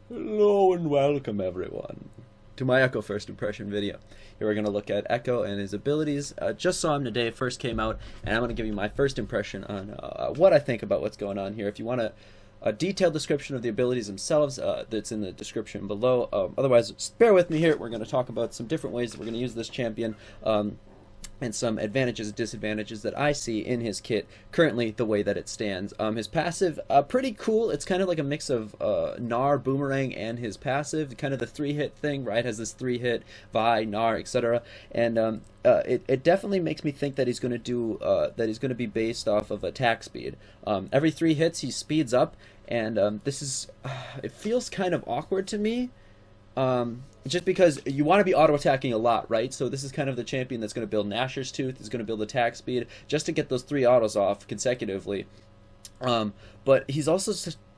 Hello and welcome everyone to my Ekko first impression video. Here we're going to look at Ekko and his abilities. Just saw him today, first came out, and I'm going to give you my first impression on what I think about what's going on here. If you want a detailed description of the abilities themselves, that's in the description below. Otherwise, just bear with me here. We're going to talk about some different ways that we're going to use this champion. And some advantages and disadvantages that I see in his kit currently, the way that it stands. His passive, pretty cool. It's kind of like a mix of Gnar, Boomerang, and his passive, kind of the 3-hit thing, right? Has this 3-hit, Vi, Gnar, etc. And it definitely makes me think that he's going to do that he's going to be based off of attack speed. Every 3 hits he speeds up, and this is it feels kind of awkward to me. Just because you want to be auto-attacking a lot, right? So this is kind of the champion that's going to build Nashor's Tooth, is going to build attack speed, just to get those 3 autos off consecutively. But he's also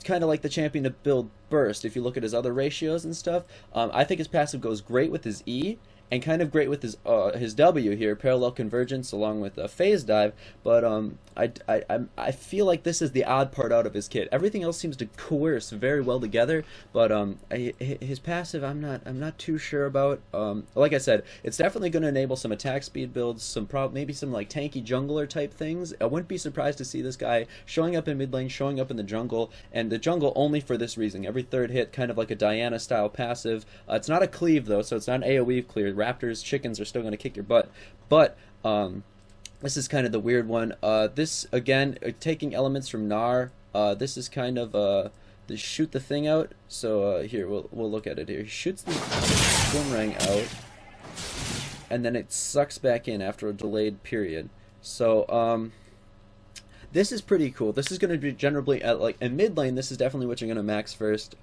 kind of like the champion to build burst, if you look at his other ratios and stuff. I think his passive goes great with his E, and kind of great with his W here, parallel convergence along with a phase dive. But I feel like this is the odd part out of his kit. Everything else seems to coerce very well together, but his passive I'm not too sure about. Like I said, it's definitely going to enable some attack speed builds, maybe some like tanky jungler type things. I wouldn't be surprised to see this guy showing up in mid lane, showing up in the jungle, and the jungle only for this reason. Every 3rd hit, kind of like a Diana style passive. It's not a cleave though, so it's not an AoE clear. Raptors, chickens are still going to kick your butt, but this is kind of the weird one. This again, taking elements from Gnar. This is kind of the shoot the thing out. So here we'll look at it here. He shoots the boomerang out, and then it sucks back in after a delayed period. So this is pretty cool. This is going to be generally like in mid lane. This is definitely what you're going to max first.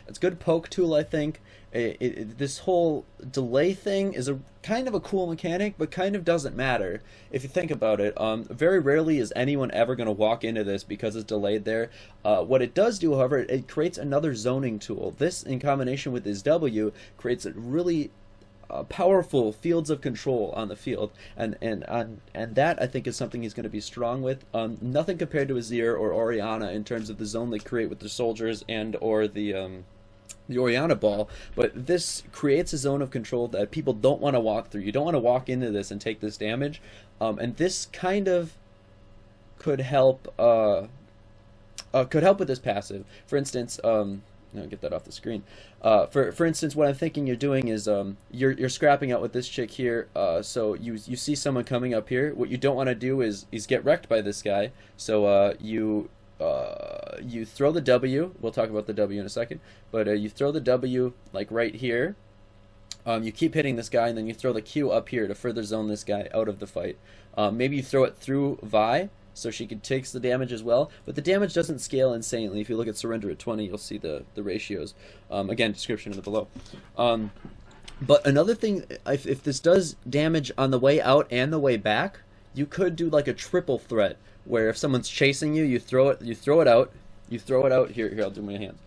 It's a good poke tool, I think. This whole delay thing is a kind of a cool mechanic, but kind of doesn't matter if you think about it. Very rarely is anyone ever going to walk into this because it's delayed there. What it does do, however, it creates another zoning tool. This, in combination with his W, creates a really powerful fields of control on the field, and that I think is something he's going to be strong with. Nothing compared to Azir or Orianna in terms of the zone they create with the soldiers and or the Orianna ball, but this creates a zone of control that people don't want to walk through. You don't want to walk into this and take this damage, and this kind of could help with this passive. For instance, no, get that off the screen. For instance, what I'm thinking you're doing is you're scrapping out with this chick here. So you see someone coming up here. What you don't want to do is get wrecked by this guy. So you throw the W. We'll talk about the W in a second. But you throw the W like right here. You keep hitting this guy, and then you throw the Q up here to further zone this guy out of the fight. Maybe you throw it through Vi, so she takes the damage as well, but the damage doesn't scale insanely. If you look at Surrender at 20, you'll see the ratios. Again, description in the below. But another thing, if this does damage on the way out and the way back, you could do like a triple threat, where if someone's chasing you, you throw it out. Here, I'll do my hands.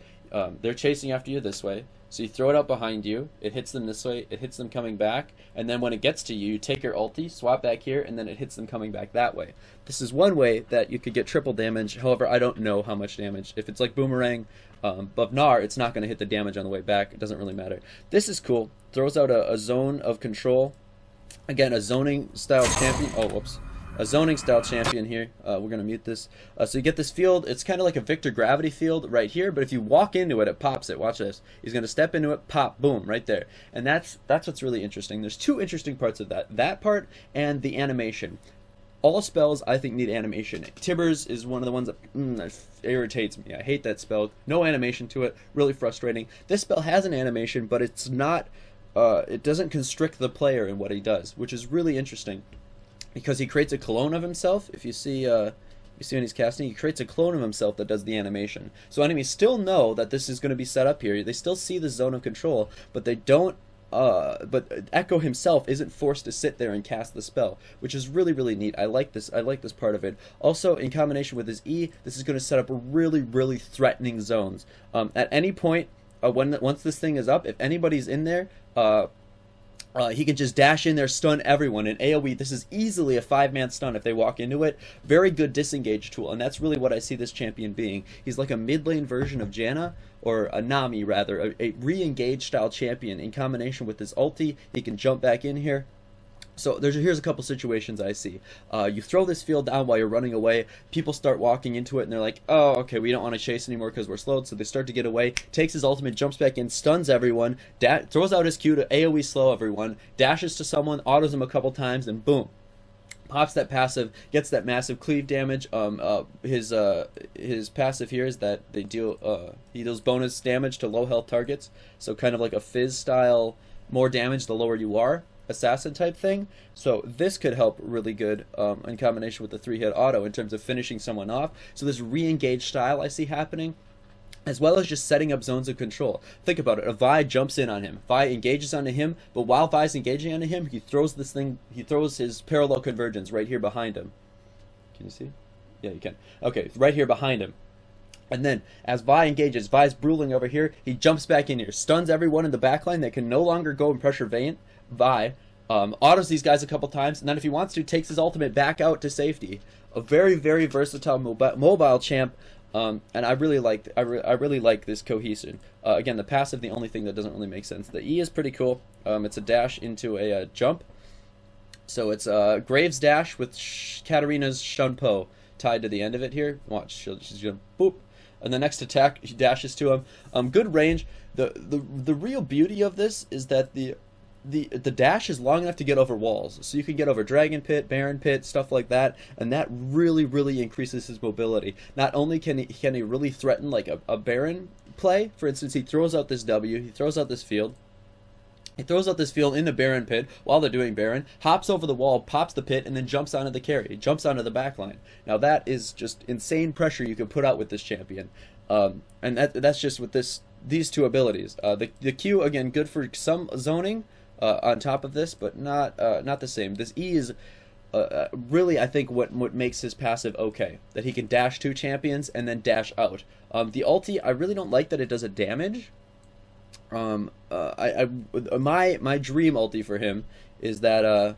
They're chasing after you this way. So you throw it out behind you, it hits them this way, it hits them coming back, and then when it gets to you, you take your ulti, swap back here, and then it hits them coming back that way. This is one way that you could get triple damage. However, I don't know how much damage. If it's like Boomerang, but Gnar, it's not going to hit the damage on the way back. It doesn't really matter. This is cool. Throws out a zone of control. Again, a zoning style champion. Oh, whoops. A zoning style champion here. We're going to mute this. So you get this field. It's kind of like a Victor gravity field right here, but if you walk into it, it pops it. Watch this. He's going to step into it, pop, boom, right there. And that's what's really interesting. There's 2 interesting parts of that. That part and the animation. All spells, I think, need animation. Tibbers is one of the ones that irritates me. I hate that spell. No animation to it. Really frustrating. This spell has an animation, but it's not... it doesn't constrict the player in what he does, which is really interesting. Because he creates a clone of himself. If you see when he's casting, he creates a clone of himself that does the animation. So enemies still know that this is going to be set up here. They still see the zone of control, but they don't. But Ekko himself isn't forced to sit there and cast the spell, which is really, really neat. I like this. I like this part of it. Also, in combination with his E, this is going to set up really, really threatening zones. At any point, once this thing is up, if anybody's in there, He can just dash in there, stun everyone. In AoE, this is easily a 5-man stun if they walk into it. Very good disengage tool, and that's really what I see this champion being. He's like a mid lane version of Janna, or a Nami rather, a re-engage style champion. In combination with his ulti, he can jump back in here. So here's a couple situations I see. You throw this field down while you're running away. People start walking into it, and they're like, oh, okay, we don't want to chase anymore because we're slowed. So they start to get away. Takes his ultimate, jumps back in, stuns everyone, throws out his Q to AoE slow everyone, dashes to someone, autos them a couple times, and boom. Pops that passive, gets that massive cleave damage. His passive here is that he deals bonus damage to low health targets. So kind of like a Fizz style, more damage the lower you are, assassin type thing. So this could help really good in combination with the 3-hit auto in terms of finishing someone off. So this re-engage style I see happening, as well as just setting up zones of control. Think about it. A Vi jumps in on him. Vi engages onto him, but while Vi's engaging onto him, he throws his parallel convergence right here behind him. Can you see? Yeah, you can. Okay, right here behind him. And then, as Vi engages, Vi's bruling over here, he jumps back in here, stuns everyone in the backline that can no longer go and pressure Vi, autos these guys a couple times, and then if he wants to, takes his ultimate back out to safety. A very, very versatile mobile champ, and I really like this cohesion. Again, the passive, the only thing that doesn't really make sense. The E is pretty cool. It's a dash into a jump. So it's Graves dash with Katarina's Shunpo tied to the end of it here. Watch, she's gonna boop. And the next attack, she dashes to him. Good range. The real beauty of this is that the dash is long enough to get over walls, so you can get over Dragon Pit, Baron Pit, stuff like that, and that really increases his mobility. Not only can he really threaten like a Baron play. For instance, he throws out this W, he throws out this field. He throws out this field in the Baron Pit while they're doing Baron, hops over the wall, pops the pit, and then jumps onto the carry, jumps onto the backline. Now that is just insane pressure you can put out with this champion, and that's just with these two abilities. The Q, again, good for some zoning on top of this, but not the same. This E is really, I think, what makes his passive okay. That he can dash 2 champions and then dash out. The ulti, I really don't like that it does a damage. My dream ulti for him is that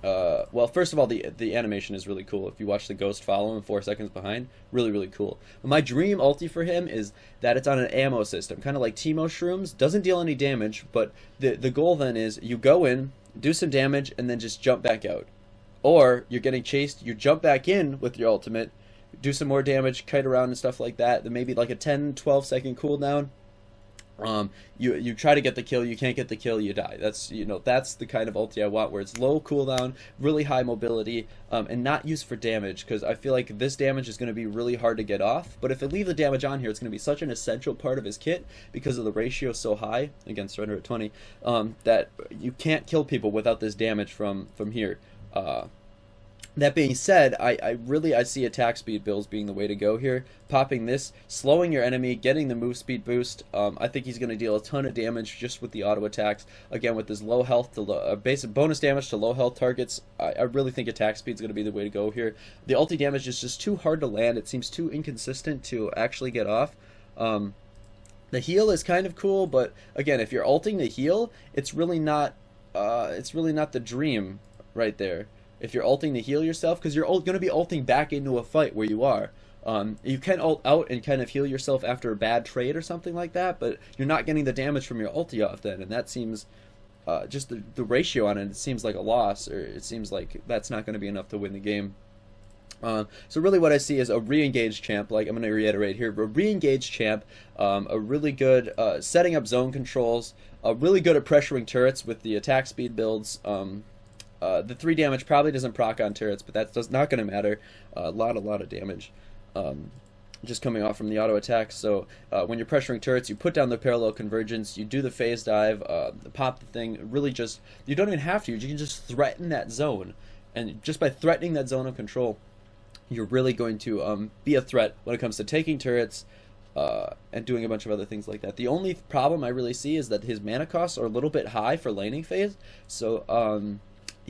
well, first of all, the animation is really cool. If you watch the ghost follow him 4 seconds behind, really cool. My dream ulti for him is that it's on an ammo system, kind of like Teemo Shrooms. Doesn't deal any damage, but the goal then is you go in, do some damage, and then just jump back out. Or you're getting chased, you jump back in with your ultimate, do some more damage, kite around and stuff like that. Then maybe like a 10-12 second cooldown. You try to get the kill, you can't get the kill, you die. That's the kind of ulti I want, where it's low cooldown, really high mobility, and not used for damage, because I feel like this damage is going to be really hard to get off. But if I leave the damage on here, it's going to be such an essential part of his kit because of the ratio so high against surrender at 20, that you can't kill people without this damage from here. That being said, I see attack speed builds being the way to go here. Popping this, slowing your enemy, getting the move speed boost. I think he's going to deal a ton of damage just with the auto attacks. Again, with his low health to basic bonus damage to low health targets, I really think attack speed is going to be the way to go here. The ulti damage is just too hard to land. It seems too inconsistent to actually get off. The heal is kind of cool, but again, if you're ulting to heal, it's really not the dream right there. If you're ulting to heal yourself, because you're going to be ulting back into a fight where you are. You can ult out and kind of heal yourself after a bad trade or something like that, but you're not getting the damage from your ulti off then, and that seems, just the ratio on it seems like a loss, or it seems like that's not going to be enough to win the game. So really what I see is a re-engaged champ, like I'm going to reiterate here, a re-engaged champ, a really good setting up zone controls, really good at pressuring turrets with the attack speed builds. The 3 damage probably doesn't proc on turrets, but that's not going to matter. A lot of damage just coming off from the auto attack. So when you're pressuring turrets, you put down the parallel convergence, you do the phase dive, pop the thing. Really just, you don't even have to. You can just threaten that zone. And just by threatening that zone of control, you're really going to be a threat when it comes to taking turrets and doing a bunch of other things like that. The only problem I really see is that his mana costs are a little bit high for laning phase. So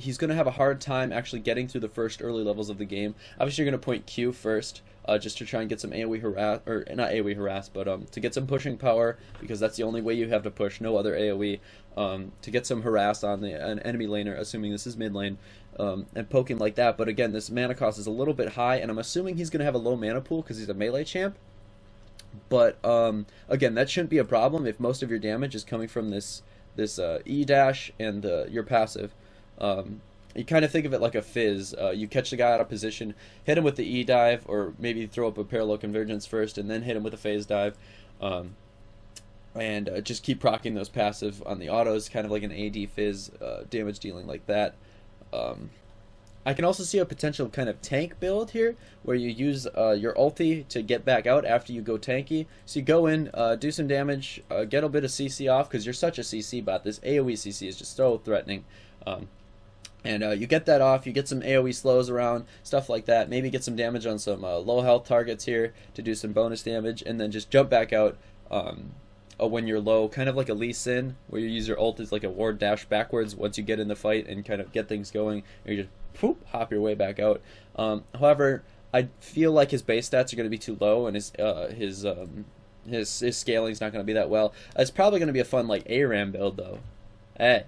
he's going to have a hard time actually getting through the first early levels of the game. Obviously, you're going to point Q first, just to try and get some AoE harass, or not AoE harass, but to get some pushing power, because that's the only way you have to push, no other AoE, to get some harass on an enemy laner, assuming this is mid lane, and poke him like that. But again, this mana cost is a little bit high, and I'm assuming he's going to have a low mana pool because he's a melee champ. But again, that shouldn't be a problem if most of your damage is coming from this E dash and your passive. You kind of think of it like a fizz. You catch the guy out of position, hit him with the E dive, or maybe throw up a parallel convergence first, and then hit him with a phase dive, and just keep proccing those passive on the autos, kind of like an AD fizz, damage dealing like that. I can also see a potential kind of tank build here, where you use your ulti to get back out after you go tanky. So you go in, do some damage, get a bit of CC off, because you're such a CC bot. This AoE CC is just so threatening. And you get that off, you get some AoE slows around, stuff like that. Maybe get some damage on some low health targets here to do some bonus damage, and then just jump back out when you're low, kind of like a Lee Sin, where you use your ult as like a ward dash backwards once you get in the fight and kind of get things going, and you just poof, hop your way back out. However, I feel like his base stats are going to be too low, and his scaling is not going to be that well. It's probably going to be a fun like ARAM build though. Hey,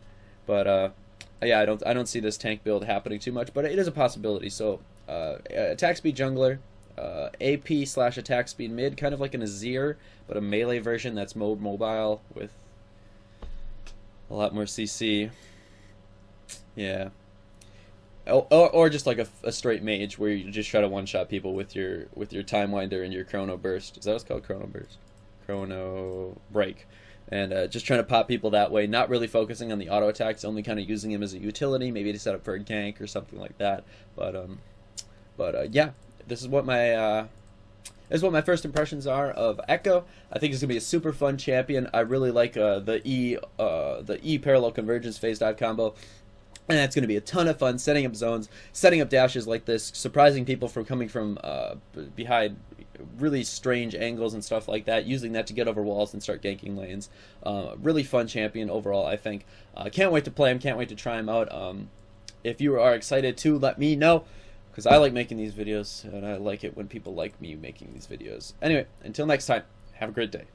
but yeah, I don't see this tank build happening too much, but it is a possibility. So attack speed jungler, AP / attack speed mid, kind of like an Azir, but a melee version that's mobile with a lot more CC. Yeah. Or just like a straight mage, where you just try to one-shot people with your time winder and your chrono burst. Is that what's called? Chrono burst? Chrono break. And just trying to pop people that way, not really focusing on the auto attacks, only kind of using him as a utility, maybe to set up for a gank or something like that. But yeah, this is what my first impressions are of Ekko. I think he's gonna be a super fun champion. I really like the E parallel convergence phase dive combo. And that's going to be a ton of fun, setting up zones, setting up dashes like this, surprising people from coming from behind really strange angles and stuff like that, using that to get over walls and start ganking lanes. Really fun champion overall, I think. Can't wait to play him, can't wait to try him out. If you are excited too, let me know, because I like making these videos, and I like it when people like me making these videos. Anyway, until next time, have a great day.